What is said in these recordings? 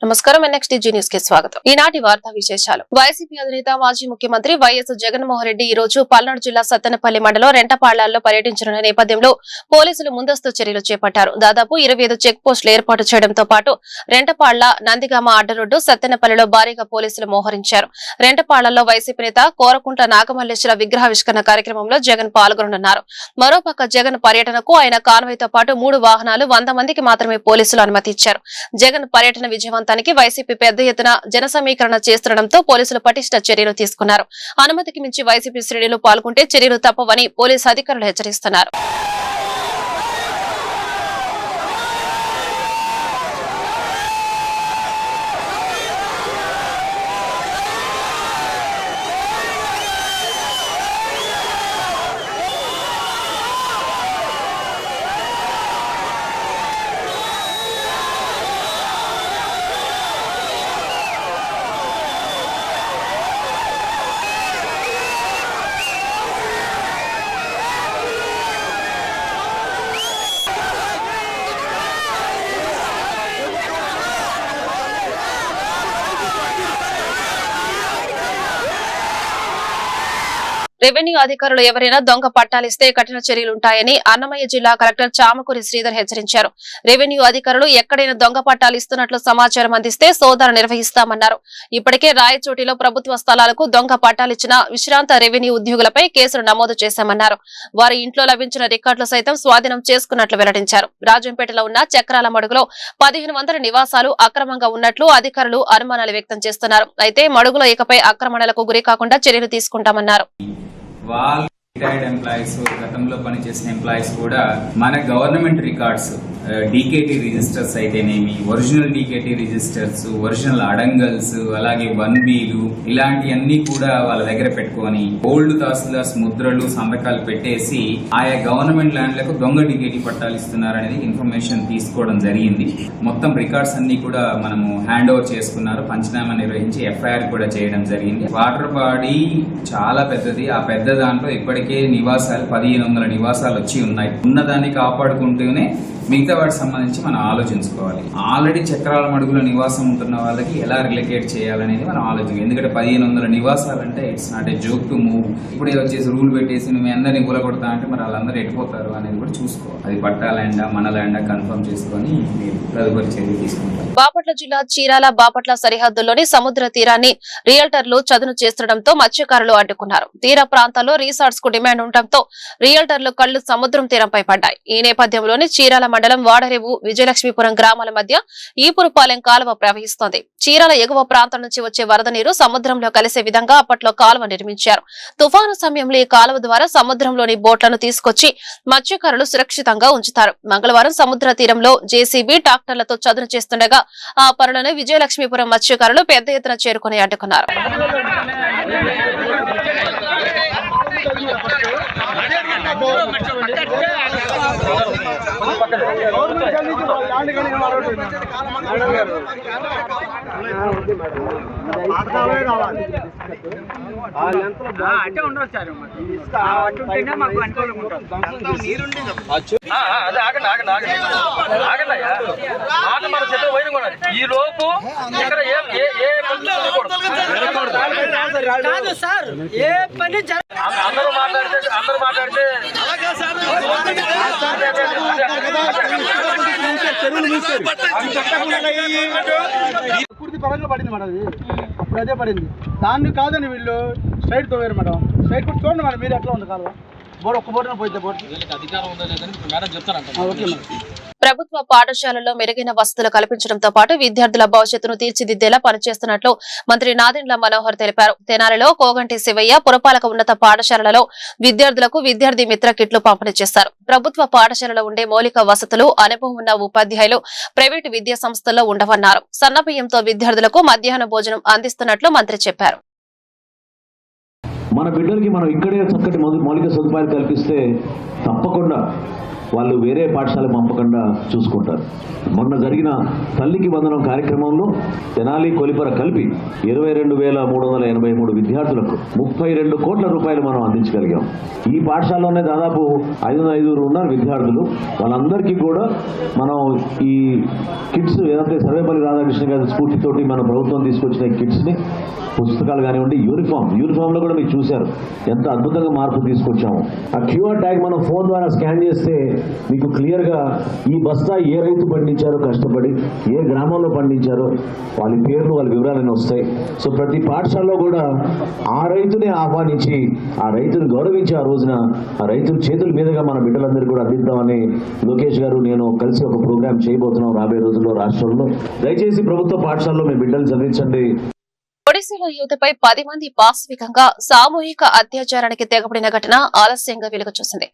నమస్కారం NXTG news కి స్వాగతం. ఈనాటి వార్తా విశేషాలు. వైసీపీ అధినేత మాజీ ముఖ్యమంత్రి వైఎస్ జగన్మోహన్ రెడ్డి ఈ రోజు పల్నాడు జిల్లా సత్తెనపల్లి మండలం రెంటపాళ్లలో పర్యటించనున్న నేపథ్యంలో పోలీసులు ముందస్తు చర్యలు చేపట్టారు. దాదాపు 25 చెక్ పోస్టులు ఏర్పాటు చేయడంతో పాటు రెంటపాళ్ల, నందిగామ అడ్డరోడ్డు, సత్తెనపల్లిలో భారీగా పోలీసులు మోహరించారు. రెంటపాళ్లలో వైసీపీ నేత కోరకుంట్ల నాగమల్లేశ్వర విగ్రహావిష్కరణ కార్యక్రమంలో జగన్ పాల్గొననున్నారు. మరోపక్క జగన్ పర్యటనకు ఆయన కాన్వాయ్తో పాటు 3 వాహనాలు 100 మందికి మాత్రమే పోలీసులు అనుమతి ఇచ్చారు. జగన్ పర్యటన విజయవంతానికి వైసీపీ పెద్ద ఎత్తున జన సమీకరణ చేస్తుండటంతో పోలీసులు పటిష్ట చర్యలు తీసుకున్నారు. అనుమతికి మించి వైసీపీ శ్రేణులు పాల్గొంటే చర్యలు తప్పవని పోలీసు అధికారులు హెచ్చరిస్తున్నారు. రెవెన్యూ అధికారులు ఎవరైనా దొంగ పట్టాలిస్తే కఠిన చర్యలుంటాయని అన్నమయ్య జిల్లా కలెక్టర్ చామకూరి శ్రీధర్ హెచ్చరించారు. రెవెన్యూ అధికారులు ఎక్కడైనా దొంగ పట్టాలు ఇస్తున్నట్లు సమాచారం అందిస్తే సోదాలు నిర్వహిస్తామన్నారు. ఇప్పటికే రాయచోటిలో ప్రభుత్వ స్థలాలకు దొంగ పట్టాలిచ్చిన విశ్రాంత రెవెన్యూ ఉద్యోగులపై కేసులు నమోదు చేశామన్నారు. వారి ఇంట్లో లభించిన రికార్డులు సైతం స్వాధీనం చేసుకున్నట్లు వెల్లడించారు. రాజంపేటలో ఉన్న చక్రాల మడుగులో 1500 నివాసాలు అక్రమంగా ఉన్నట్లు అధికారులు అనుమానాలు వ్యక్తం చేస్తున్నారు. అయితే మడుగులో ఇకపై ఆక్రమణలకు గురి కాకుండా చర్యలు తీసుకుంటామన్నారు. వాళ్ళు రిటైర్డ్ ఎంప్లాయీస్, గతంలో పనిచేసిన ఎంప్లాయీస్ కూడా మన గవర్నమెంట్ రికార్డ్స్, డీకేటీ రిజిస్టర్స్ అయితేనేమి, original DKT registers, original adangals, అలాగే 1Bలు ఇలాంటివన్నీ కూడా వాళ్ళ దగ్గర పెట్టుకొని ఓల్డ్ తహసీల్దార్స్ ముద్రలు, సంతకాలు పెట్టేసి ఆయా గవర్నమెంట్ ల్యాండ్లకు దొంగ డీకేటీ పట్టాలు ఇస్తున్నారనేది ఇన్ఫర్మేషన్ తీసుకోవడం జరిగింది. మొత్తం రికార్డ్స్ అన్ని కూడా మనము హ్యాండ్ ఓవర్ చేసుకున్నారు. పంచనామా నిర్వహించి FIR కూడా చేయడం జరిగింది. వాటర్ బాడీ చాలా పెద్దది. ఆ పెద్ద దాంట్లో ఇప్పటికే నివాసాలు 1500 నివాసాలు వచ్చి ఉన్నాయి. ఉన్నదాన్ని కాపాడుకుంటూనే మిగతా వాటికి సంబంధించి మనం ఆలోచించుకోవాలి. ఆల్రెడీ చక్రాల మడుగుల నివాసం ఉంటున్న వాళ్ళకి ఎలా రిలేకేట్ చేయాలనేది మనం ఆలోచించాలి. ఎందుకంటే 1500 నివాసాలంటే it's not a joke to move. ఇప్పుడు వచ్చేసి రూల్ పెట్టేసి నువ్వు అందరినీ కూలగొడతా అంటే మరి వాళ్ళందరూ ఎట్టిపోతారు అనేది కూడా చూసుకోవాలి. అది పట్టా ల్యాండా మన ల్యాండా కన్ఫర్మ్ చేసుకొని మీరు తదుపరి చర్య తీసుకుంటారు. బాపట్ల జిల్లా చీరాల బాపట్ల సరిహద్దుల్లోని సముద్ర తీరాన్ని రియల్టర్లు చదును చేస్తుండటంతో మత్స్యకారులు అడ్డుకున్నారు. తీర ప్రాంతాల్లో రిసార్ట్స్ కు డిమాండ్ ఉండటంతో రియల్టర్లు కళ్లు సముద్రం తీరంపై పడ్డాయి. ఈ నేపథ్యంలోని చీరాల మండలం వాడరేవు, విజయలక్ష్మీపురం గ్రామాల మధ్య ఈపురుపాలెం కాలువ ప్రవహిస్తోంది. చీరాల ఎగువ ప్రాంతం నుంచి వచ్చే వరద నీరు సముద్రంలో కలిసే విధంగా అప్పట్లో కాలువ నిర్మించారు. తుఫాను సమయంలో ఈ కాలువ ద్వారా సముద్రంలోని బోట్లను తీసుకొచ్చి మత్స్యకారులు సురక్షితంగా ఉంచుతారు. మంగళవారం సముద్ర తీరంలో JCB ట్రాక్టర్లతో చదును చేస్తుండగా ఆ పనులను విజయలక్ష్మీపురం మత్స్యకారులు పెద్ద ఎత్తున చేరుకుని అడ్డుకున్నారు. అంటే ఉండదు సార్, అటుంటేనే మాకు అనుకూలంగా ఉంటుంది. ఈ లోపు ఇక్కడ కాదు సార్, ఏ పని అందరూ మాట్లాడితే పూర్తి పరంగా పడింది మేడం. అది అప్పుడు అదే పడింది. దాన్ని కాదని వీళ్ళు సైడ్ తోవారు మేడం. సైడ్ కూడా చూడండి మేడం, మీరు ఎట్లా ఉంది కాదు బోర్డు ఒక్క బోర్డున పోయితే బోర్డు అధికారం ఉందా లేదని మేడం చెప్తారంట. Okay madam. ప్రభుత్వ పాఠశాలల్లో మెరుగైన వసతులు కల్పించడంతో పాటు విద్యార్థుల భవిష్యత్తును తీర్చిదిద్దేలా పనిచేస్తున్నట్లు మంత్రి నాదెండ్ల మనోహర్ తెలిపారు. తెనాలిలో కోగంటి శివయ్య పురపాలక ఉన్నత పాఠశాలలలో విద్యార్థులకు విద్యార్థి మిత్ర కిట్లు పంపిణీ చేశారు. ప్రభుత్వ పాఠశాలలో ఉండే మౌలిక వసతులు, అనుభవం ఉన్న ఉపాధ్యాయులు ప్రైవేటు విద్యా సంస్థల్లో ఉండవన్నారు. సన్నబియ్యంతో విద్యార్థులకు మధ్యాహ్న భోజనం అందిస్తున్నట్లు మంత్రి చెప్పారు. మన బిడ్డలకి మనం ఇక్కడే చక్కటి మౌలిక సదుపాయాలు కల్పిస్తే తప్పకుండా వాళ్ళు వేరే పాఠశాల పంపకుండా చూసుకుంటారు. మొన్న జరిగిన తల్లికి వందనం కార్యక్రమంలో తెనాలి కొలిపర కలిపి 22,383 విద్యార్థులకు 32 కోట్ల రూపాయలు మనం అందించగలిగాం. ఈ పాఠశాలలోనే దాదాపు 505 ఉన్నారు విద్యార్థులు. వాళ్ళందరికీ కూడా మనం ఈ కిట్స్ ఏదైతే సర్వేపల్లి రాధాకృష్ణ గారి స్ఫూర్తితోటి మన ప్రభుత్వం తీసుకొచ్చిన కిట్స్ని, పుస్తకాలు కానివ్వండి, యూనిఫామ్లో కూడా మీరు చూశారు ఎంత అద్భుతంగా మార్పు తీసుకొచ్చాము. ఆ క్యూఆర్ ట్యాగ్ మనం ఫోన్ ద్వారా స్కాన్ చేస్తే మీకు క్లియర్గా ఈ బస్తా ఏ రైతు పండించారో కష్టపడి, ఏ గ్రామంలో పండించారో వాళ్ళ పేర్లు, వాళ్ళ వివరాలన్నీ వస్తాయి. సో ప్రతి పాఠశాలలో కూడా ఆ రైతుని ఆహ్వానించి ఆ రైతుని గౌరవించి ఆ రోజున ఆ రైతుల చేతుల మీదుగా మన బిడ్డలందరూ కూడా అందిద్దామని లోకేష్ గారు నేను కలిసి ఒక ప్రోగ్రామ్ చేయబోతున్నాం రాబోయే రోజుల్లో రాష్ట్రంలో. దయచేసి ప్రభుత్వ పాఠశాలలో మీ బిడ్డలు చదివించండి. ఒడిశాలో యువతపై 10 మంది పాశవికంగా సామూహిక అత్యాచారానికి తెగబడిన ఘటన ఆలస్యంగా వెలుగు చూసింది.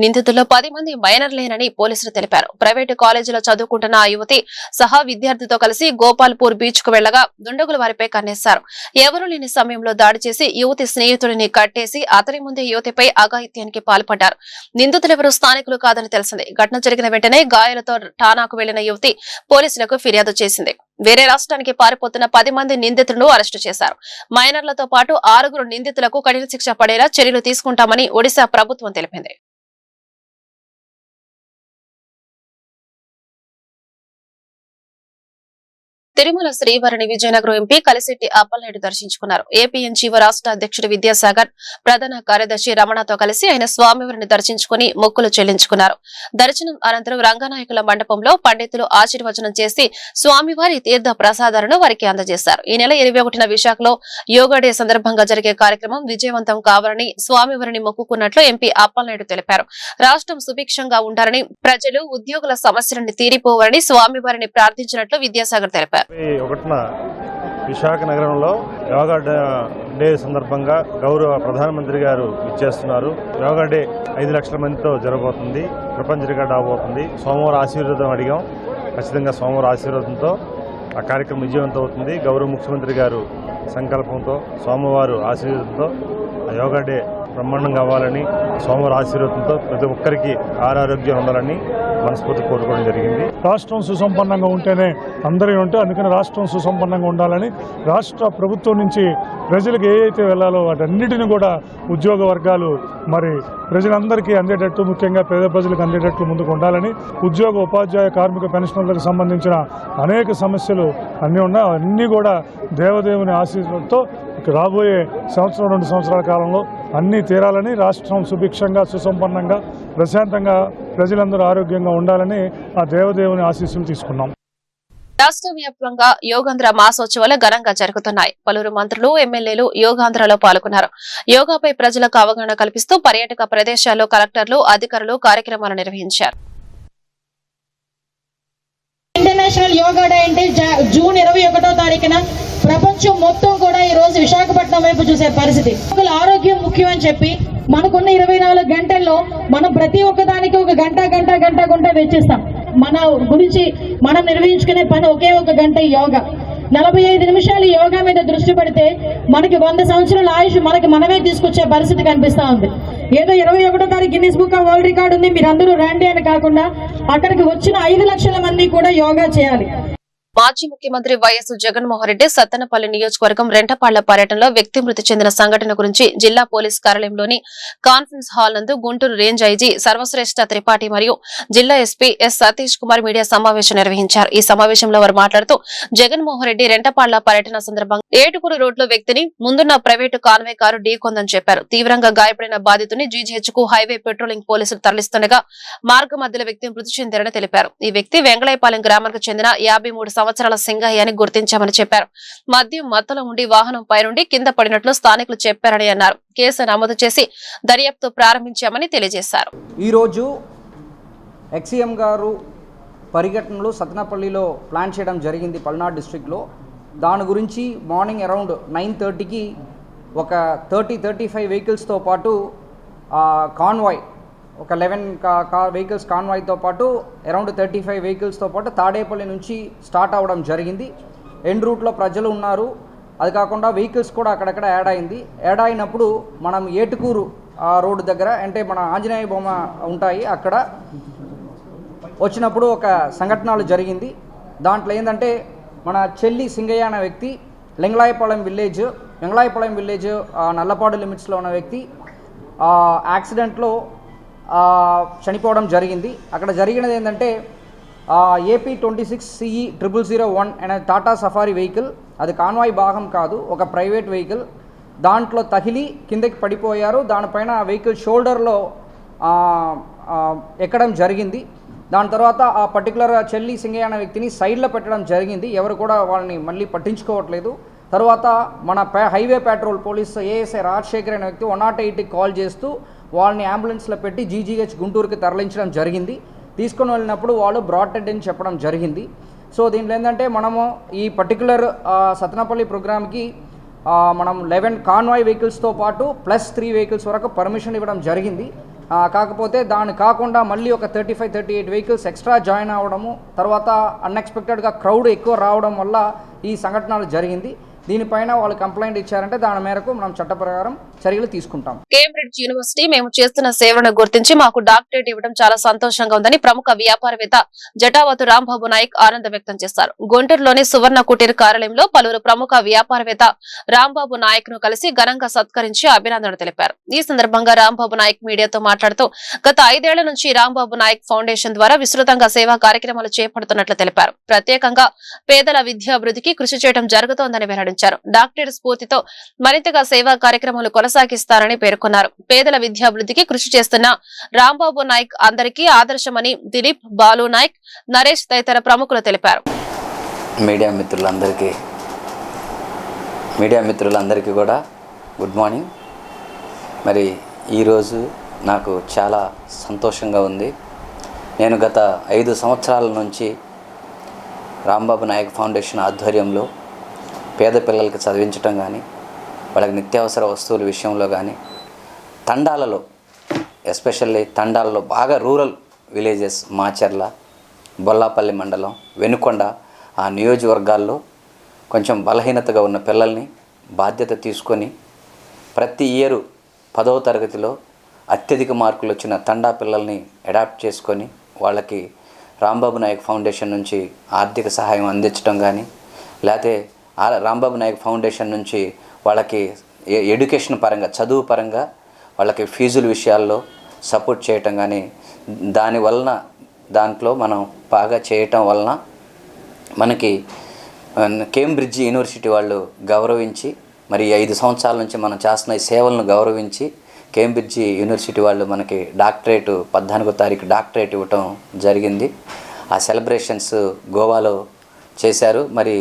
నిందితుల్లో 10 మంది మైనర్లేనని పోలీసులు తెలిపారు. ప్రైవేటు కాలేజీలో చదువుకుంటున్న ఆ యువతి సహా విద్యార్థితో కలిసి గోపాల్పూర్ బీచ్ కు వెళ్లగా దుండగులు వారిపై కన్నేశారు. ఎవరూ లేని సమయంలో దాడి చేసి యువతి స్నేహితుడిని కట్టేసి అతని ముందే యువతిపై అఘాయిత్యానికి పాల్పడ్డారు. నిందితులెవరూ స్థానికులు కాదని తెలిసింది. ఘటన జరిగిన వెంటనే గాయాలతో ఠానాకు వెళ్లిన యువతి పోలీసులకు ఫిర్యాదు చేసింది. వేరే రాష్ట్రానికి పారిపోతున్న 10 మంది నిందితులను అరెస్టు చేశారు. మైనర్లతో పాటు 6 నిందితులకు కఠిన శిక్ష పడేలా చర్యలు తీసుకుంటామని ఒడిశా ప్రభుత్వం తెలిపింది. తిరుమల శ్రీవారిని విజయనగరం ఎంపీ కలిశెట్టి అప్పలనాయుడు దర్శించుకున్నారు. ఏపీఎన్జీఓ రాష్ట్ర అధ్యక్షుడు విద్యాసాగర్, ప్రధాన కార్యదర్శి రమణతో కలిసి ఆయన స్వామివారిని దర్శించుకుని మొక్కులు చెల్లించుకున్నారు. దర్శనం అనంతరం రంగనాయకుల మండపంలో పండితులు ఆశీర్వచనం చేసి స్వామివారి తీర్థ ప్రసాదాలను వారికి అందజేశారు. ఈ నెల 21న విశాఖలో యోగా డే సందర్భంగా జరిగే కార్యక్రమం విజయవంతం కావాలని స్వామివారిని మొక్కుకున్నట్లు ఎంపీ అప్పలనాయుడు తెలిపారు. రాష్ట్రం సుభిక్షంగా ఉండాలని, ప్రజలు ఉద్యోగుల సమస్యలను తీరిపోవాలని స్వామివారిని ప్రార్థించినట్లు విద్యాసాగర్ తెలిపారు. 21న విశాఖ నగరంలో యోగా డే సందర్భంగా గౌరవ ప్రధానమంత్రి గారు ఇచ్చేస్తున్నారు. యోగా డే 5 లక్షల మందితో జరగబోతుంది. ప్రపంచ రికార్డు అవబోతుంది. సోమవారం ఆశీర్వాదం అడిగాం. ఖచ్చితంగా సోమవారం ఆశీర్వాదంతో ఆ కార్యక్రమం విజయవంతం అవుతుంది. గౌరవ ముఖ్యమంత్రి గారు సంకల్పంతో సోమవారం ఆశీర్వాదంతో ఆ యోగా డే బ్రహ్మాండంగా అవ్వాలని, సోమవారం ఆశీర్వాదంతో ప్రతి ఒక్కరికి ఆరోగ్యం ఉండాలని మనస్ఫూర్తి కోరుకోవడం జరిగింది. రాష్ట్రం సుసంపన్నంగా ఉంటేనే అందరూ ఉంటే, అందుకని రాష్ట్రం సుసంపన్నంగా ఉండాలని రాష్ట్ర ప్రభుత్వం నుంచి ప్రజలకు ఏవైతే వెళ్ళాలో వాటన్నిటిని కూడా ఉద్యోగ వర్గాలు మరి ప్రజలందరికీ అందేటట్టు, ముఖ్యంగా పేద ప్రజలకు అందేటట్లు ముందుకు ఉండాలని, ఉద్యోగ ఉపాధ్యాయ కార్మిక పెన్షనర్లకు సంబంధించిన అనేక సమస్యలు అన్నీ కూడా దేవదేవుని ఆశీస్సులతో రాబోయే 1-2 సంవత్సరాల కాలంలో అన్నీ తీరాలని, రాష్ట్రం సుభిక్షంగా సుసంపన్నంగా ప్రశాంతంగా ప్రజలందరూ ఆరోగ్యంగా ఉండాలని ఆ దేవదేవుని ఆశీస్సులు తీసుకున్నాం. రాష్ట్ర వ్యాప్తంగా యోగాంధ్ర మాసోత్సవాలు ఘనంగా జరుగుతున్నాయి. పలువురు మంత్రులు, ఎమ్మెల్యేలు యోగాంధ్రలో పాల్గొన్నారు. యోగాపై ప్రజలకు అవగాహన కల్పిస్తూ పర్యాటక ప్రదేశాల్లో కలెక్టర్లు, అధికారులు కార్యక్రమాలు నిర్వహించారు. ఇంటర్నేషనల్ యోగా డే అంటే జూన్ 21వ తారీఖున ప్రపంచం మొత్తం కూడా ఈ రోజు విశాఖపట్నం వైపు చూసే పరిస్థితి. ఆరోగ్యం ముఖ్యం అని చెప్పి మనకున్న 24 గంటల్లో మనం ప్రతి ఒక్కదానికి ఒక గంట వెచ్చిస్తాం. మన గురించి మనం నిర్వహించుకునే పని ఒకే ఒక గంట యోగా. 45 నిమిషాలు యోగా మీద దృష్టి పెడితే మనకి 100 సంవత్సరాల ఆయుష్ మనమే తీసుకొచ్చే పరిస్థితి కనిపిస్తా ఉంది. ఏదో 21వ తారీఖు Guinness book of world record ఉంది, మీరందరూ రండి అని కాకుండా అక్కడికి వచ్చిన 5 లక్షల మంది కూడా యోగా చేయాలి. మాజీ ముఖ్యమంత్రి వైఎస్ జగన్మోహన్ రెడ్డి సత్తెనపల్లి నియోజకవర్గం రెంటపాళ్ల పర్యటనలో వ్యక్తి మృతి చెందిన సంఘటన గురించి జిల్లా పోలీస్ కార్యాలయంలోని కాన్ఫరెన్స్ హాల్ నందు గుంటూరు రేంజ్ ఐజీ సర్వశ్రేష్ఠ త్రిపాఠి మరియు జిల్లా SP yes Satish Kumar media సమావేశం నిర్వహించారు. ఈ సమావేశంలో వారు మాట్లాడుతూ జగన్మోహన్ రెడ్డి రెంటపాళ్ల పర్యటన సందర్భంగా ఏటుకూరు రోడ్లో వ్యక్తిని ముందున్న ప్రైవేటు కాన్వే కారు ఢీకొందని చెప్పారు. తీవ్రంగా గాయపడిన బాధితుని జీజీహెచ్ కు హైవే పెట్రోలింగ్ పోలీసులు తరలిస్తుండగా మార్గ మధ్యలో వ్యక్తి మృతి చెందారని తెలిపారు. ఈ వ్యక్తి వెంగళైపాలెం గ్రామానికి చెందిన 53 సంవత్సరాల సింగయ్య అని గుర్తించామని చెప్పారు. మద్యం మత్తులో ఉండి వాహనం పైనుండి కింద పడినట్లు స్థానికులు చెప్పారని అన్నారు. కేసు నమోదు చేసి దర్యాప్తు ప్రారంభించామని తెలియజేశారు. ఈ రోజు ఎక్సీఎం గారు పరిగెట్టనలో సత్తెనపల్లిలో ప్లాన్ చేయడం జరిగింది పల్నాడు డిస్ట్రిక్ట్లో. దాని గురించి మార్నింగ్ అరౌండ్ 9:30కి ఒక 35 వెహికల్స్తో పాటు కాన్వాయ్ ఒక 11 వెహికల్స్ కాన్వాయ్తో పాటు అరౌండ్ 35 వెహికల్స్తో పాటు తాడేపల్లి నుంచి స్టార్ట్ అవ్వడం జరిగింది. ఎండ్ రూట్లో ప్రజలు ఉన్నారు. అది కాకుండా వెహికల్స్ కూడా అక్కడక్కడ యాడ్ అయినప్పుడు మనం ఏటుకూరు రోడ్డు దగ్గర అంటే మన ఆంజనేయ బొమ్మ ఉంటాయి అక్కడ వచ్చినప్పుడు ఒక సంఘటనలు జరిగింది. దాంట్లో ఏంటంటే మన చెల్లి సింగయ్య అనే వ్యక్తి వెంగళాయపాలెం విలేజ్ నల్లపాడు లిమిట్స్లో ఉన్న వ్యక్తి యాక్సిడెంట్లో చనిపోవడం జరిగింది. అక్కడ జరిగినది ఏంటంటే AP 26 CE 0001 అనే టాటా సఫారీ వెహికల్, అది కాన్వాయ్ భాగం కాదు, ఒక ప్రైవేట్ వెహికల్, దాంట్లో తగిలి కిందకి పడిపోయారు. దానిపైన ఆ వెహికల్ షోల్డర్లో ఎక్కడం జరిగింది. దాని తర్వాత ఆ పర్టికులర్ చెల్లి సింగయ్య అనే వ్యక్తిని సైడ్లో పెట్టడం జరిగింది. ఎవరు కూడా వాళ్ళని మళ్ళీ పట్టించుకోవట్లేదు. తర్వాత మన highway petrol police ASI Rajasekhar అనే వ్యక్తి 108కి కాల్ చేస్తూ వాళ్ళని అంబులెన్స్లో పెట్టి GGH గుంటూరుకి తరలించడం జరిగింది. తీసుకొని వెళ్ళినప్పుడు వాళ్ళు బ్రాడ్ డెడ్ అని చెప్పడం జరిగింది. సో దీంట్లో ఏంటంటే మనము ఈ పర్టికులర్ సత్తెనపల్లి ప్రోగ్రామ్కి మనం 11 కాన్వాయ్ వెహికల్స్తో పాటు ప్లస్ 3 వెహికల్స్ వరకు పర్మిషన్ ఇవ్వడం జరిగింది. కాకపోతే దాని కాకుండా మళ్ళీ ఒక 35-38 వెహికల్స్ ఎక్స్ట్రా జాయిన్ అవ్వడము, తర్వాత అన్ఎక్స్పెక్టెడ్గా క్రౌడ్ ఎక్కువ రావడం వల్ల ఈ సంఘటనలు జరిగింది. దీనిపైన వాళ్ళు కంప్లైంట్ ఇచ్చారంటే దాని మేరకు మనం చట్ట ప్రకారం చర్యలు తీసుకుంటాం. కేంబ్రిడ్జ్ యూనివర్సిటీ మేము చేస్తున్న సేవలను గుర్తించి మాకు డాక్టరేట్ ఇవ్వడం చాలా సంతోషంగా ఉందని ప్రముఖ వ్యాపారవేత్త జటావతు రాంబాబు నాయక్ ఆనందం వ్యక్తం చేశారు. గుంటూరులోని సువర్ణ కుటీర్ కార్యాలయంలో పలువురు ప్రముఖ వ్యాపారవేత్త రాంబాబు నాయక్ ను కలిసి ఘనంగా సత్కరించి అభినందనలు తెలిపారు. ఈ సందర్భంగా రాంబాబు నాయక్ మీడియాతో మాట్లాడుతూ గత 5 ఏళ్ల నుంచి రాంబాబు నాయక్ ఫౌండేషన్ ద్వారా విస్తృతంగా సేవా కార్యక్రమాలు చేపడుతున్నట్లు తెలిపారు. ప్రత్యేకంగా పేదల విద్యాభివృద్ధికి కృషి చేయడం జరుగుతోందని వెల్లడించారు. డాక్టరేట్ స్ఫూర్తితో మరింతగా సేవా కార్యక్రమాలు కొనసాగిస్తారని పేర్కొన్నారు. పేదల విద్యాభివృద్ధికి కృషి చేస్తున్న రాంబాబు నాయక్ అందరికీ ఆదర్శమని దిలీప్, బాలు నాయక్, నరేష్ తదితర ప్రముఖులు తెలిపారు. మీడియా మిత్రులందరికీ కూడా గుడ్ మార్నింగ్. మరి ఈరోజు నాకు చాలా సంతోషంగా ఉంది. నేను గత 5 సంవత్సరాల నుంచి రాంబాబు నాయక్ ఫౌండేషన్ ఆధ్వర్యంలో పేద పిల్లలకి చదివించడం కానీ, వాళ్ళకి నిత్యావసర వస్తువుల విషయంలో కానీ, తండాలలో ఎస్పెషల్లీ తండాలలో బాగా రూరల్ విలేజెస్ మాచర్ల, బొల్లాపల్లి మండలం, వెనుకొండ ఆ నియోజకవర్గాల్లో కొంచెం బలహీనతగా ఉన్న పిల్లల్ని బాధ్యత తీసుకొని ప్రతి ఇయరు 10వ తరగతిలో అత్యధిక మార్కులు వచ్చిన తండా పిల్లల్ని అడాప్ట్ చేసుకొని వాళ్ళకి రాంబాబు నాయక్ ఫౌండేషన్ నుంచి ఆర్థిక సహాయం అందించడం కానీ, లేకపోతే రాంబాబు నాయక్ ఫౌండేషన్ నుంచి వాళ్ళకి ఎడ్యుకేషన్ పరంగా, చదువు పరంగా వాళ్ళకి ఫీజుల విషయాల్లో సపోర్ట్ చేయటం కానీ, దాంట్లో మనం బాగా చేయటం వలన మనకి కేంబ్రిడ్జ్ యూనివర్సిటీ వాళ్ళు గౌరవించి, మరి 5 సంవత్సరాల నుంచి మనం చేస్తున్న ఈ సేవలను గౌరవించి కేంబ్రిడ్జ్ యూనివర్సిటీ వాళ్ళు మనకి డాక్టరేట్ 14వ తారీఖు డాక్టరేట్ ఇవ్వటం జరిగింది. ఆ సెలబ్రేషన్స్ గోవాలో చేశారు. మరి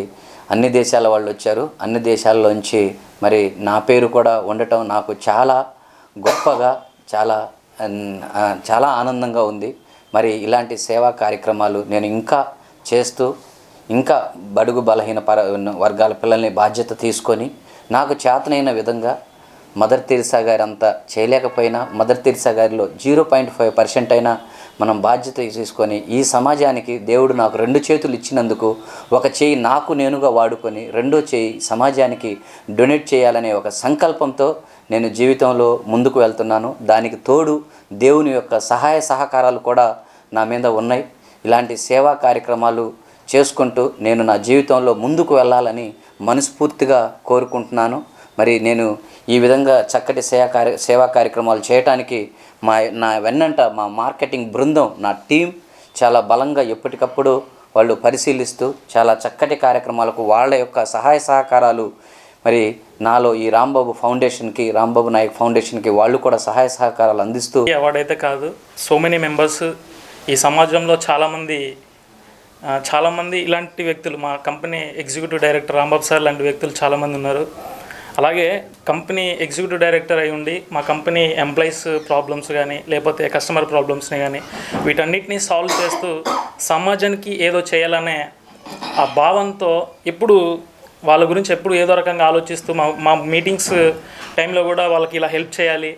అన్ని దేశాల వాళ్ళు వచ్చారు. అన్ని దేశాల్లోంచి మరి నా పేరు కూడా ఉండటం నాకు చాలా గొప్పగా, చాలా ఆనందంగా ఉంది. మరి ఇలాంటి సేవా కార్యక్రమాలు నేను ఇంకా చేస్తూ, ఇంకా బడుగు బలహీన వర్గాల పిల్లల్ని బాధ్యత తీసుకొని నాకు చేతనైన విధంగా మదర్ తెరిసా గారి అంతా చేయలేకపోయినా మదర్ తెరిసా గారిలో 0.5% అయినా మనం బాధ్యత తీసుకొని ఈ సమాజానికి దేవుడు నాకు 2 చేతులు ఇచ్చినందుకు ఒక చేయి నాకు నేనుగా వాడుకొని రెండో చేయి సమాజానికి డొనేట్ చేయాలనే ఒక సంకల్పంతో నేను జీవితంలో ముందుకు వెళ్తున్నాను. దానికి తోడు దేవుని యొక్క సహాయ సహకారాలు కూడా నా మీద ఉన్నాయి. ఇలాంటి సేవా కార్యక్రమాలు చేసుకుంటూ నేను నా జీవితంలో ముందుకు వెళ్ళాలని మనస్ఫూర్తిగా కోరుకుంటున్నాను. మరి నేను ఈ విధంగా చక్కటి సేవా కార్యక్రమాలు చేయడానికి నా వెన్నంట మా మార్కెటింగ్ బృందం, నా టీం చాలా బలంగా ఎప్పటికప్పుడు వాళ్ళు పరిశీలిస్తూ చాలా చక్కటి కార్యక్రమాలకు వాళ్ళ యొక్క సహాయ సహకారాలు, మరి నాలో ఈ రాంబాబు నాయక్ ఫౌండేషన్కి వాళ్ళు కూడా సహాయ సహకారాలు అందిస్తూ అవార్డు అయితే కాదు, సో మెనీ మెంబర్స్ ఈ సమాజంలో చాలామంది ఇలాంటి వ్యక్తులు, మా company executive director Rambabu sir లాంటి వ్యక్తులు చాలామంది ఉన్నారు. అలాగే కంపెనీ ఎగ్జిక్యూటివ్ డైరెక్టర్ అయి ఉండి మా కంపెనీ ఎంప్లాయీస్ ప్రాబ్లమ్స్ కానీ, లేకపోతే కస్టమర్ ప్రాబ్లమ్స్ని కానీ వీటన్నిటినీ సాల్వ్ చేస్తూ సమాజానికి ఏదో చేయాలనే ఆ భావంతో ఎప్పుడు వాళ్ళ గురించి ఎప్పుడు ఏదో రకంగా ఆలోచిస్తూ మా మీటింగ్స్ టైంలో కూడా వాళ్ళకి ఇలా హెల్ప్ చేయాలి,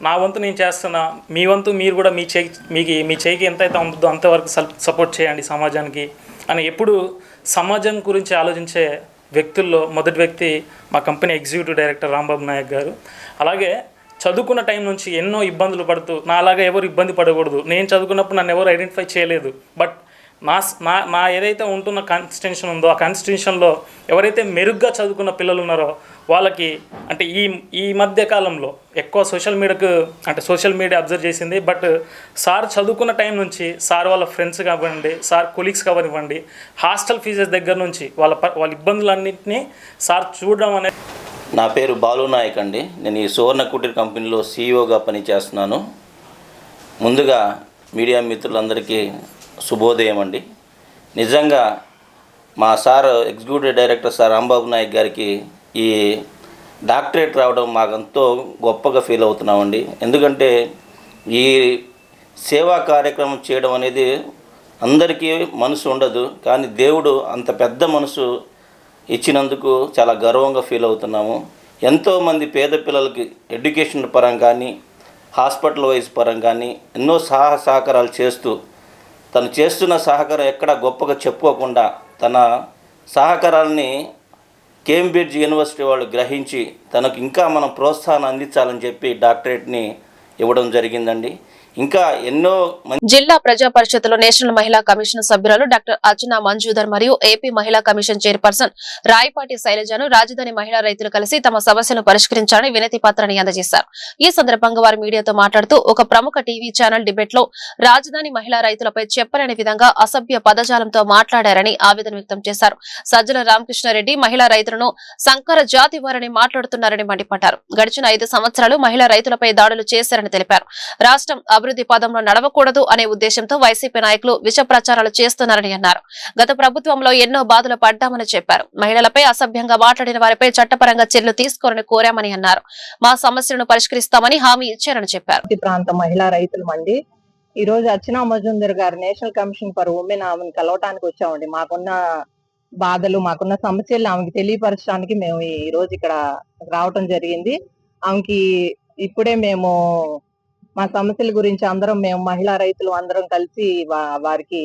నా వంతు నేను చేస్తున్నా, మీ వంతు మీరు కూడా మీ చేయికి ఎంతైతే ఉంటుందో అంతవరకు సపోర్ట్ చేయండి సమాజానికి అని ఎప్పుడు సమాజం గురించి ఆలోచించే వ్యక్తుల్లో మొదటి వ్యక్తి మా company executive director Rambabu Nayak గారు. అలాగే చదువుకున్న టైం నుంచి ఎన్నో ఇబ్బందులు పడుతూ నాలాగా ఎవరు ఇబ్బంది పడకూడదు, నేను చదువుకున్నప్పుడు నన్ను ఎవరు ఐడెంటిఫై చేయలేదు, బట్ నా ఏదైతే ఉంటున్న కాన్స్టిట్యూషన్ ఉందో ఆ కాన్స్టిట్యూషన్లో ఎవరైతే మెరుగ్గా చదువుకున్న పిల్లలు ఉన్నారో వాళ్ళకి అంటే ఈ మధ్య కాలంలో ఎక్కువ సోషల్ మీడియా అబ్జర్వ్ చేసింది. బట్ సార్ చదువుకున్న టైం నుంచి సార్ వాళ్ళ ఫ్రెండ్స్ కానివ్వండి, సార్ కొలీగ్స్ కానివ్వండి, హాస్టల్ ఫీజెస్ దగ్గర నుంచి వాళ్ళ ఇబ్బందులన్నింటినీ సార్ చూడడం అనేది. నా పేరు బాలు నాయక్ అండి. నేను ఈ సువర్ణ కుటీర్ కంపెనీలో సీఈఓగా పనిచేస్తున్నాను. ముందుగా మీడియా మిత్రులందరికీ శుభోదయం అండి. నిజంగా మా sir executive director sir Rambabu Nayak గారికి ఈ డాక్టరేట్ రావడం మాకెంతో గొప్పగా ఫీల్ అవుతున్నామండి. ఎందుకంటే ఈ సేవా కార్యక్రమం చేయడం అనేది అందరికీ మనసు ఉండదు, కానీ దేవుడు అంత పెద్ద మనసు ఇచ్చినందుకు చాలా గర్వంగా ఫీల్ అవుతున్నాము. ఎంతోమంది పేద పిల్లలకి ఎడ్యుకేషన్ పరంగా కానీ హాస్పిటల్ వైజ్ పరంగా కానీ ఎన్నో సహకారాలు చేస్తూ తను చేస్తున్న సహకారం ఎక్కడ గొప్పగా చెప్పుకోకుండా తన సహకారాన్ని కేంబ్రిడ్జ్ యూనివర్సిటీ వాళ్ళు గ్రహించి తనకు ఇంకా మనం ప్రోత్సాహం అందించాలని చెప్పి డాక్టరేట్ని ఇవ్వడం జరిగిందండి. ఇంకా ఎన్నో జిల్లా ప్రజా పరిషత్తులో నేషనల్ మహిళా కమిషన్ సభ్యురాలు డాక్టర్ అర్చనా మంజూదర్ మరియు ఏపీ మహిళా కమిషన్ చైర్పర్సన్ రాయపాటి శైలజను రాజధాని మహిళా రైతులు కలిసి తమ సమస్యలను పరిష్కరించాలని వినతి పత్రాన్ని అందజేశారు. ఈ సందర్భంగా వారు మీడియాతో మాట్లాడుతూ ఒక ప్రముఖ టీవీ ఛానల్ డిబేట్ లో రాజధాని మహిళా రైతులపై చెప్పలేని విధంగా అసభ్య పదజాలంతో మాట్లాడారని ఆవేదన వ్యక్తం చేశారు. సజ్జల రామకృష్ణారెడ్డి మహిళా రైతులను సంకర జాతి వారని మాట్లాడుతున్నారని మండిపడ్డారు. గడిచిన 5 సంవత్సరాలు మహిళా రైతులపై దాడులు చేశారని తెలిపారు. రాష్ట్రం అభివృద్ధి పదంలో నడవకూడదు అనే ఉద్దేశంతో వైసీపీ నాయకులు విష ప్రచారాలు చేస్తున్నారని అన్నారు. గత ప్రభుత్వంలో ఎన్నో బాధలు పడ్డామని చెప్పారు. మహిళలపై అసభ్యంగా మాట్లాడిన వారిపై చట్టపరంగా చర్యలు తీసుకోవాలని కోరామని అన్నారు. మా సమస్యలను పరిష్కరిస్తామని హామీ ఇచ్చారని చెప్పారు. ప్రాంత మహిళా రైతులు మండి ఈ రోజు అర్చనా మజుందర్ గారు నేషనల్ కమిషన్ ఫర్ ఉమెన్ ఆమెను కలవటానికి వచ్చామండి. మాకున్న బాధలు మాకున్న సమస్యలు ఆమెకి తెలియపరచడానికి మేము ఈ రోజు ఇక్కడ రావటం జరిగింది. ఆమెకి ఇప్పుడే మేము మా సమస్యల గురించి మేము మహిళా రైతులు అందరం కలిసి వారికి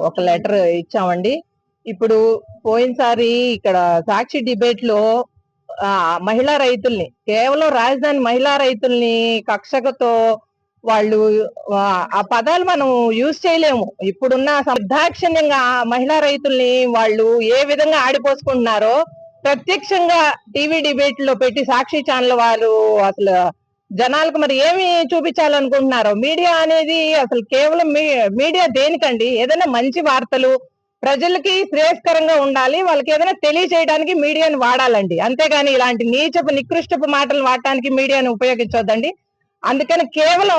ఒక లెటర్ ఇచ్చామండి. ఇప్పుడు పోయినసారి ఇక్కడ సాక్షి డిబేట్ లో మహిళా రైతుల్ని కేవలం రాజధాని మహిళా రైతుల్ని కక్షతో వాళ్ళు ఆ పదాలు మనం యూజ్ చేయలేము. ఇప్పుడున్న నిర్దాక్షిణ్యంగా మహిళా రైతుల్ని వాళ్ళు ఏ విధంగా ఆడిపోసుకుంటున్నారో ప్రత్యక్షంగా టీవీ డిబేట్ లో పెట్టి సాక్షి ఛానల్ వాళ్ళు అసలు జనాలకు మరి ఏమి చూపించాలనుకుంటున్నారు? మీడియా అనేది అసలు కేవలం మీడియా దేనికండి? ఏదైనా మంచి వార్తలు ప్రజలకి శ్రేయస్కరంగా ఉండాలి, వాళ్ళకి ఏదైనా తెలియజేయడానికి మీడియాను వాడాలండి. అంతేగాని ఇలాంటి నీచపు నికృష్టపు మాటలు వాడటానికి మీడియాను ఉపయోగించొద్దండి. అందుకని కేవలం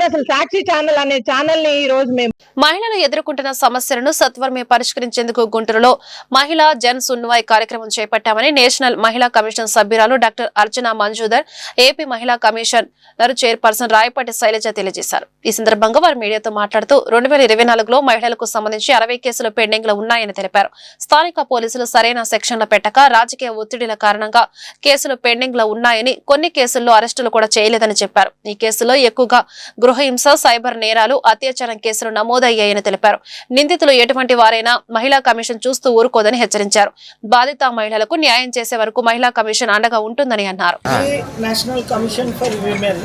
అసలు సాక్షి ఛానల్ అనే ఛానల్ ని ఈ రోజు మేము మహిళలు ఎదుర్కొంటున్న సమస్యలను సత్వరమే పరిష్కరించేందుకు గుంటూరులో మహిళా జన్ సున్వాయ్ కార్యక్రమం చేపట్టామని నేషనల్ మహిళా కమిషన్ సభ్యురాలు డాక్టర్ అర్చనా మంజూదర్, ఏపీ మహిళా కమిషన్ చైర్పర్సన్ రాయపాటి శైలజ తెలియజేశారు. ఈ సందర్భంగా వారు మీడియాతో మాట్లాడుతూ 2024లో మహిళలకు సంబంధించి 60 కేసులు పెండింగ్ లో ఉన్నాయని తెలిపారు. స్థానిక పోలీసులు సరైన సెక్షన్లు పెట్టక రాజకీయ ఒత్తిడిల కారణంగా కేసులు పెండింగ్ లో ఉన్నాయని, కొన్ని కేసుల్లో అరెస్టులు కూడా చేయలేదని చెప్పారు. ఈ కేసులో ఎక్కువగా గృహహింస, సైబర్ నేరాలు, అత్యాచారం కేసులు నమోదయ్యాయని తెలిపారు. నిందితులు ఎటువంటి వారైనా మహిళా కమిషన్ చూస్తూ ఊరుకోదని హెచ్చరించారు. బాధిత మహిళలకు న్యాయం చేసే వరకు మహిళా కమిషన్ అండగా ఉంటుందని అన్నారు. National commission for women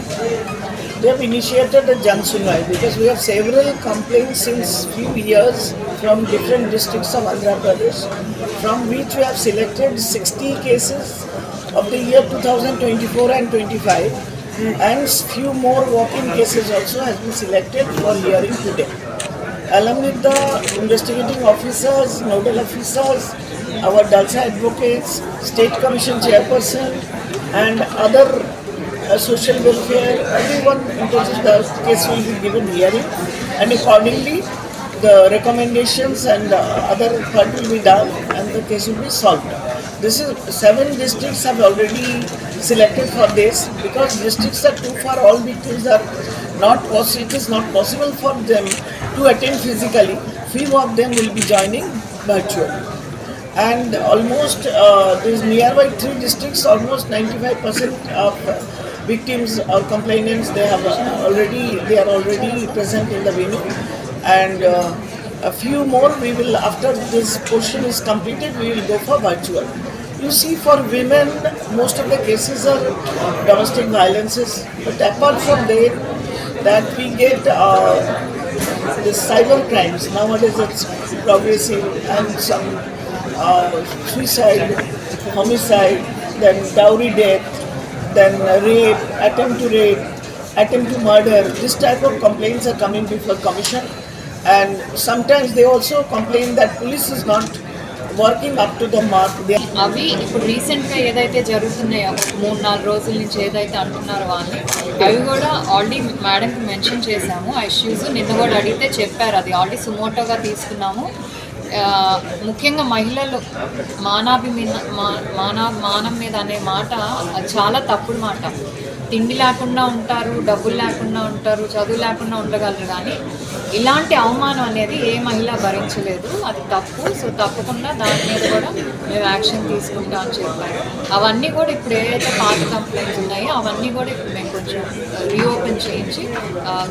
they have initiated a Jan Sunwai because we have several complaints since few years from different districts of Andhra Pradesh, from which we have selected 60 cases of the year 2024 and 25, and few more walk-in cases also has been selected for hearing today. Along with the investigating officers, nodal officers, our DALSA advocates, State Commission chairperson, and other social welfare, everyone interested, the case will be given hearing, and accordingly the recommendations and other part will be done and the case will be solved. This is 7 districts have already selected for this because districts are too far. All victims are not possible. It is not possible for them to attend physically. Few of them will be joining virtually. And almost these nearby 3 districts, almost 95% of victims or complainants they are already present in the venue, and a few more we will, after this portion is completed, we will go for virtual. You see, for women, most of the cases are domestic violences. But apart from that we get the cyber crimes. Nowadays it's progressive, and some suicide, homicide, then dowry death, then rape, attempt to murder. This type of complaints are coming before commission, and sometimes they also complain that police is not working up to the mark. అవి ఇప్పుడు రీసెంట్గా ఏదైతే జరుగుతున్నాయో 3-4 రోజుల నుంచి ఏదైతే అంటున్నారో వాళ్ళని అవి కూడా ఆల్రెడీ మేడంకి మెన్షన్ చేశాము. ఆ ఇష్యూస్ నిన్న కూడా అడిగితే చెప్పారు, అది ఆల్రెడీ సుమోటోగా తీసుకున్నాము. ముఖ్యంగా మహిళలు మానం మీద అనే మాట చాలా తప్పుడు మాట. తిండి లేకుండా ఉంటారు, డబ్బులు లేకుండా ఉంటారు, చదువు లేకుండా ఉండగలరు, కానీ ఇలాంటి అవమానం అనేది ఏ మహిళ భరించలేదు. అది తప్పు. సో తప్పకుండా దాని మీద కూడా మేము యాక్షన్ తీసుకుంటాం అని చెప్పారు. అవన్నీ కూడా ఇప్పుడు ఏదైతే పాత కంప్లైంట్స్ ఉన్నాయో అవన్నీ కూడా ఇప్పుడు మేము కొంచెం రీఓపెన్ చేయించి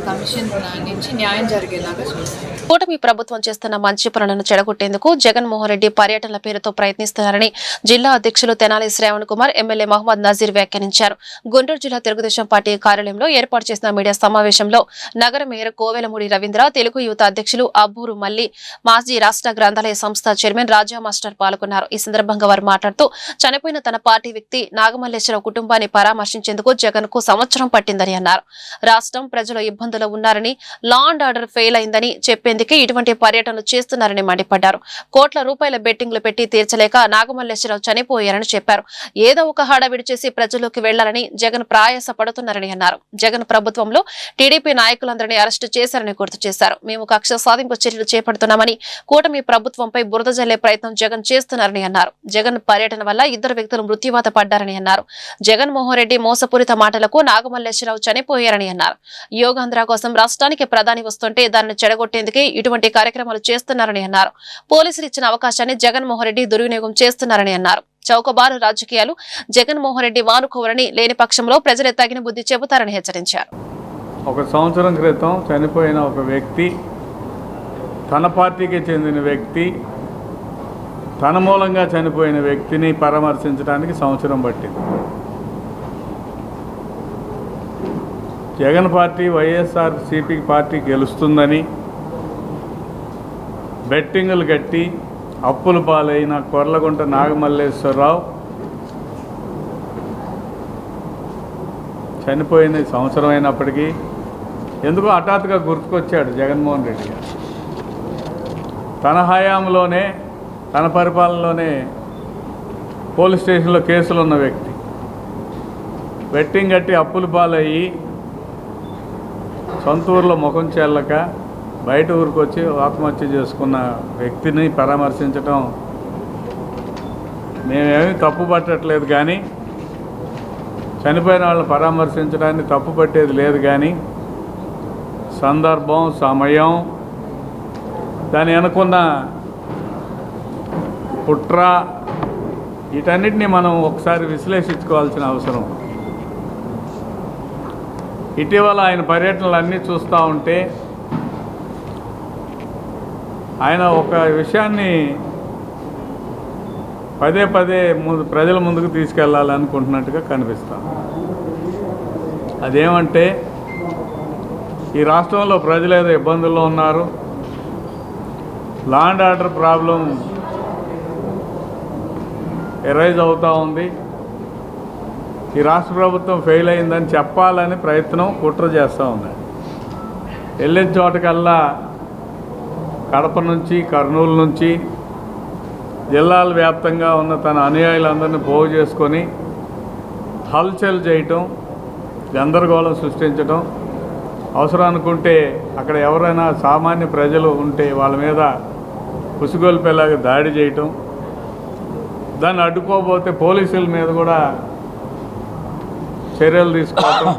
కమిషన్ నుంచి న్యాయం జరిగేలాగా చూస్తాం. కూటమి ప్రభుత్వం చేస్తున్న మంచి పనులను చెడగొట్టేందుకు జగన్మోహన్ రెడ్డి పర్యటనల పేరుతో ప్రయత్నిస్తున్నారని జిల్లా అధ్యక్షులు తెనాలి శ్రావణ్ కుమార్, ఎమ్మెల్యే మహమ్మద్ నజీర్ వ్యాఖ్యానించారు. గుంటూరు జిల్లా తెలుగుదేశం పార్టీ కార్యాలయంలో ఏర్పాటు చేసిన మీడియా సమావేశంలో నగర మేయర్ కోవెలమూడి రవీంద్ర, తెలుగు యువత అధ్యక్షులు అబ్బూరు మల్లి, మాజీ రాష్ట్ర గ్రంథాలయ సంస్థ చైర్మన్ రాజా మాస్టర్ పాల్గొన్నారు. ఈ సందర్భంగా వారు మాట్లాడుతూ చనిపోయిన తన పార్టీ వ్యక్తి నాగమల్లేశ్వరరావు కుటుంబాన్ని పరామర్శించేందుకు జగన్ కు సంవత్సరం పట్టిందని అన్నారు. రాష్ట్రం ప్రజలు ఇబ్బందులు ఉన్నారని, లా అండ్ ఆర్డర్ ఫెయిల్ అయిందని చెప్పేందుకే ఇటువంటి పర్యటనలు చేస్తున్నారని మండిపడ్డారు. కోట్ల రూపాయల బెట్టింగ్లు పెట్టి తీర్చలేక నాగమల్లేశ్వరరావు చనిపోయారని చెప్పారు. ఏదో ఒక హడావిడి చేసి ప్రజల్లోకి వెళ్లాలని జగన్ ప్రయాస పడుతున్నారని అన్నారు. జగన్ ప్రభుత్వంలో టీడీపీ నాయకులందరినీ అరెస్టు చేశారని గుర్తు చేశారు. మేము కక్ష సాధింపు చర్యలు చేపడుతున్నామని, కూటమి ప్రభుత్వంపై బురద జల్లే ప్రయత్నం జగన్ చేస్తున్నారని అన్నారు. జగన్ పర్యటన వల్ల 2 వ్యక్తులు మృత్యువాత పడ్డారని అన్నారు. జగన్మోహన్ రెడ్డి మోసపూరిత మాటలకు నాగమల్లేశ్వరరావు చనిపోయారని అన్నారు. యోగాంధ్ర కోసం రాష్ట్రానికి ప్రధాని వస్తుంటే దానిని చెడగొట్టేందుకే ఇటువంటి కార్యక్రమాలు చేస్తున్నారని అన్నారు. పోలీసులు ఇచ్చిన అవకాశాన్ని జగన్మోహన్ రెడ్డి దుర్వినియోగం చేస్తున్నారని అన్నారు. చౌకబారు రాజకీయాలు జగన్మోహన్ రెడ్డి వానుకోవాలని, లేని పక్షంలో ప్రజలే తగిన బుద్ధి చెబుతారని హెచ్చరించారు. 1 సంవత్సరం క్రితం చనిపోయిన ఒక వ్యక్తి, తన పార్టీకి చెందిన వ్యక్తి, తన మూలంగా చనిపోయిన వ్యక్తిని పరామర్శించడానికి సంవత్సరం పట్టింది. జగన్ పార్టీ వైఎస్ఆర్సీపీ పార్టీ గెలుస్తుందని బెట్టింగులు కట్టి అప్పులు పాలైన కొర్లగుంట నాగమల్లేశ్వరరావు చనిపోయిన సంవత్సరం అయినప్పటికీ ఎందుకో హఠాత్తుగా గుర్తుకొచ్చాడు జగన్మోహన్ రెడ్డి గారు. తన హయాంలోనే, తన పరిపాలనలోనే పోలీస్ స్టేషన్లో కేసులు ఉన్న వ్యక్తి, బెట్టింగ్ కట్టి అప్పులు పాలయ్యి సొంత ఊరిలో ముఖం చెల్లక బయట ఊరికి వచ్చి ఆత్మహత్య చేసుకున్న వ్యక్తిని పరామర్శించడం మేమేమీ తప్పు పట్టట్లేదు, కానీ చనిపోయిన వాళ్ళని పరామర్శించడాన్ని తప్పు పట్టేది లేదు. కానీ సందర్భం, సమయం, దాని వెనుకున్న కుట్ర, వీటన్నిటినీ మనం ఒకసారి విశ్లేషించుకోవాల్సిన అవసరం. ఇటీవల ఆయన పర్యటనలు అన్నీ చూస్తూ ఉంటే ఆయన ఒక విషయాన్ని పదే ప్రజల ముందుకు తీసుకెళ్లాలనుకుంటున్నట్టుగా కనిపిస్తాం. అదేమంటే, ఈ రాష్ట్రంలో ప్రజలు ఏదో ఇబ్బందుల్లో ఉన్నారు, law and order problem arise అవుతూ ఉంది, ఈ రాష్ట్ర ప్రభుత్వం ఫెయిల్ అయిందని చెప్పాలని ప్రయత్నం, కుట్ర చేస్తూ ఉన్నారు. వెళ్ళిన చోటకల్లా కడప నుంచి, కర్నూలు నుంచి, జిల్లాల వ్యాప్తంగా ఉన్న తన అనుయాయులందరినీ పోగు చేసుకొని హల్చల్ చేయటం, గందరగోళం సృష్టించడం, అవసరం అనుకుంటే అక్కడ ఎవరైనా సామాన్య ప్రజలు ఉంటే వాళ్ళ మీద ఉసుగొల్పేలాగా దాడి చేయటం, దాన్ని అడ్డుకోబోతే పోలీసుల మీద కూడా చర్యలు తీసుకోవటం,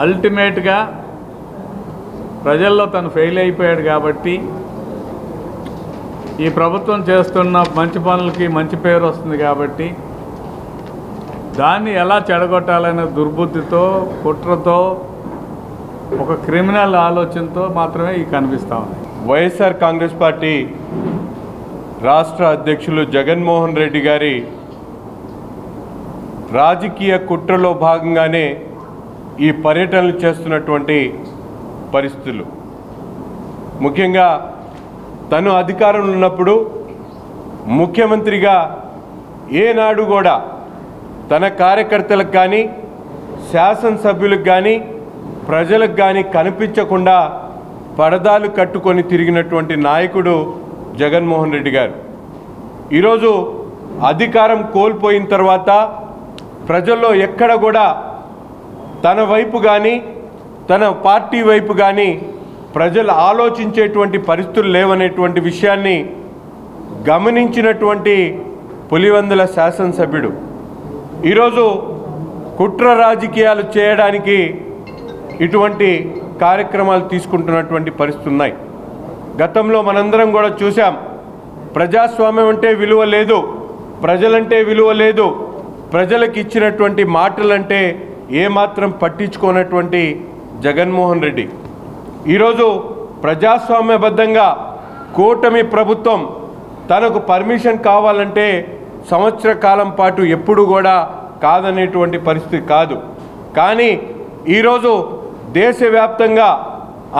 అల్టిమేట్గా ప్రజల్లో తను ఫెయిల్ అయిపోయాడు కాబట్టి ఈ ప్రభుత్వం చేస్తున్న మంచి పనులకి మంచి పేరు వస్తుంది కాబట్టి దాన్ని ఎలా చెడగొట్టాలనే దుర్బుద్ధితో, కుట్రతో, ఒక క్రిమినల్ ఆలోచనతో మాత్రమే ఈ కనిపిస్తూ ఉంది. వైఎస్ఆర్ కాంగ్రెస్ పార్టీ రాష్ట్ర అధ్యక్షులు జగన్మోహన్ రెడ్డి గారి రాజకీయ కుట్రలో భాగంగానే ఈ పర్యటనలు చేస్తున్నటువంటి పరిస్థితులు. ముఖ్యంగా తను అధికారంలో ఉన్నప్పుడు ముఖ్యమంత్రిగా ఏనాడు కూడా తన కార్యకర్తలకు కానీ శాసనసభ్యులకు కానీ ప్రజలకు కానీ కనిపించకుండా పరదాలు కట్టుకొని తిరిగినటువంటి నాయకుడు జగన్మోహన్ రెడ్డి గారు. ఈరోజు అధికారం కోల్పోయిన తర్వాత ప్రజల్లో ఎక్కడ కూడా తన వైపు కానీ తన పార్టీ వైపు కానీ ప్రజలు ఆలోచించేటువంటి పరిస్థితులు లేవనేటువంటి విషయాన్ని గమనించినటువంటి పులివెందుల శాసనసభ్యుడు ఈరోజు కుట్ర రాజకీయాలు చేయడానికి ఇటువంటి కార్యక్రమాలు తీసుకుంటున్నటువంటి పరిస్థితులు ఉన్నాయి. గతంలో మనందరం కూడా చూసాం, ప్రజాస్వామ్యం అంటే విలువ లేదు, ప్రజలంటే విలువ లేదు, ప్రజలకు ఇచ్చినటువంటి మాటలంటే ఏమాత్రం పట్టించుకోనటువంటి జగన్మోహన్ రెడ్డి ఈరోజు ప్రజాస్వామ్యబద్ధంగా కూటమి ప్రభుత్వం తనకు పర్మిషన్ కావాలంటే సంవత్సర కాలం పాటు ఎప్పుడు కూడా కాదనేటువంటి పరిస్థితి కాదు. కానీ ఈరోజు దేశవ్యాప్తంగా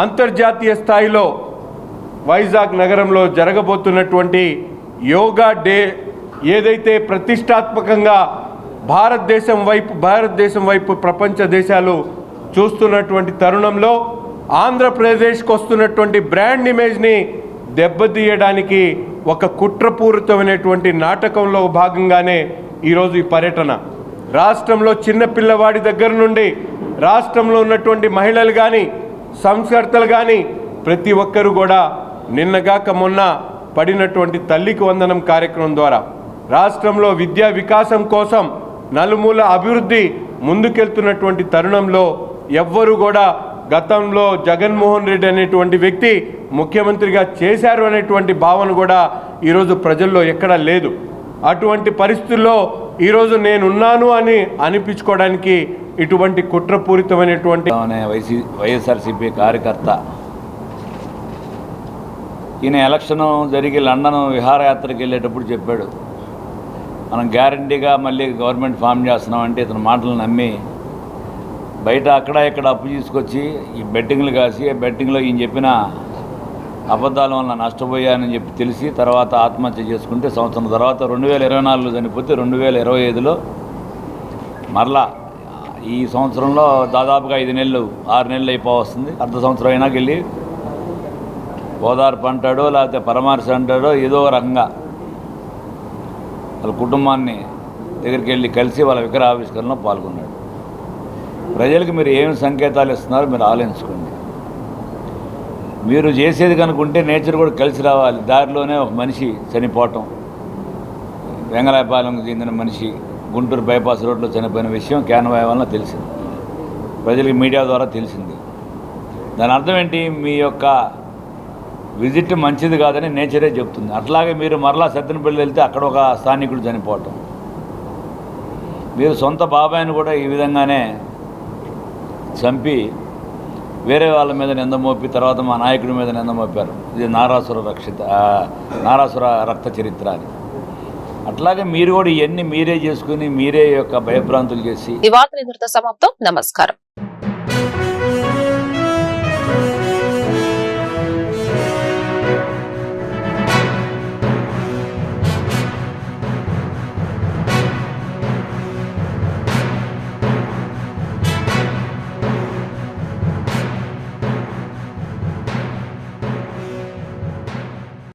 అంతర్జాతీయ స్థాయిలో వైజాగ్ నగరంలో జరగబోతున్నటువంటి యోగా డే ఏదైతే ప్రతిష్టాత్మకంగా భారతదేశం వైపు ప్రపంచ దేశాలు చూస్తున్నటువంటి తరుణంలో ఆంధ్రప్రదేశ్కి వస్తున్నటువంటి బ్రాండ్ ఇమేజ్ని దెబ్బతీయడానికి ఒక కుట్రపూరితమైనటువంటి నాటకంలో భాగంగానే ఈరోజు ఈ పర్యటన. రాష్ట్రంలో చిన్న పిల్లవాడి దగ్గర నుండి రాష్ట్రంలో ఉన్నటువంటి మహిళలు కానీ సంస్కర్తలు కానీ ప్రతి ఒక్కరు కూడా నిన్నగాక మొన్న పడినటువంటి తల్లికి వందనం కార్యక్రమం ద్వారా రాష్ట్రంలో విద్యా వికాసం కోసం నలుమూల అభివృద్ధి ముందుకెళ్తున్నటువంటి తరుణంలో ఎవ్వరూ కూడా గతంలో జగన్మోహన్ రెడ్డి అనేటువంటి వ్యక్తి ముఖ్యమంత్రిగా చేశారు అనేటువంటి భావన కూడా ఈరోజు ప్రజల్లో ఎక్కడా లేదు. అటువంటి పరిస్థితుల్లో ఈరోజు నేనున్నాను అని అనిపించుకోవడానికి ఇటువంటి కుట్రపూరితమైనటువంటి వైఎస్ఆర్సీపీ కార్యకర్త ఈయన ఎలక్షన్ జరిగి లండన్ విహారయాత్రకు వెళ్ళేటప్పుడు చెప్పాడు, మనం గ్యారంటీగా మళ్ళీ గవర్నమెంట్ ఫామ్ చేస్తున్నామంటే ఇతని మాటలు నమ్మి బయట అక్కడ ఇక్కడ అప్పు తీసుకొచ్చి ఈ బెట్టింగ్లు కాసి బెట్టింగ్లో ఈయన చెప్పిన అబద్ధాల వల్ల నష్టపోయానని చెప్పి తెలిసి తర్వాత ఆత్మహత్య చేసుకుంటే సంవత్సరం తర్వాత 2024లో చనిపోతే 2025లో మరలా ఈ సంవత్సరంలో దాదాపుగా 5 నెలలు 6 నెలలు అయిపోవస్తుంది. అర్ధ సంవత్సరం అయినాక వెళ్ళి ఓదార్పు అంటాడో లేకపోతే పరామర్శ అంటాడో ఏదో రకంగా వాళ్ళ కుటుంబాన్ని దగ్గరికి వెళ్ళి కలిసి వాళ్ళ విగ్రహావిష్కరణలో పాల్గొన్నాడు. ప్రజలకు మీరు ఏమి సంకేతాలు ఇస్తున్నారో మీరు ఆలోచించుకోండి. మీరు చేసేది కనుకుంటే నేచర్ కూడా కలిసి రావాలి. దారిలోనే ఒక మనిషి చనిపోవటం, వెంగళాయపాలెంకు చెందిన మనిషి గుంటూరు బైపాస్ రోడ్లో చనిపోయిన విషయం క్యాన్వాయ్ వలన తెలిసింది, ప్రజలకి మీడియా ద్వారా తెలిసింది. దాని అర్థం ఏంటి? మీ యొక్క విజిట్ మంచిది కాదని నేచరే చెప్తుంది. అట్లాగే మీరు మరలా సత్తెనపల్లి వెళ్తే అక్కడ ఒక స్థానికుడు చనిపోవటం, మీరు సొంత బాబాయిని కూడా ఈ విధంగానే చంపి వేరే వాళ్ళ మీద నింద మోపి తర్వాత మా నాయకుడి మీద నింద మోపారు. ఇది నారాసుర రక్త చరిత్ర అని. అట్లాగే మీరు కూడా ఇవన్నీ మీరే చేసుకుని మీరే యొక్క భయభ్రాంతులు చేసి ఈ వార్తలు ఇంతటితో సమాప్తం. నమస్కారం.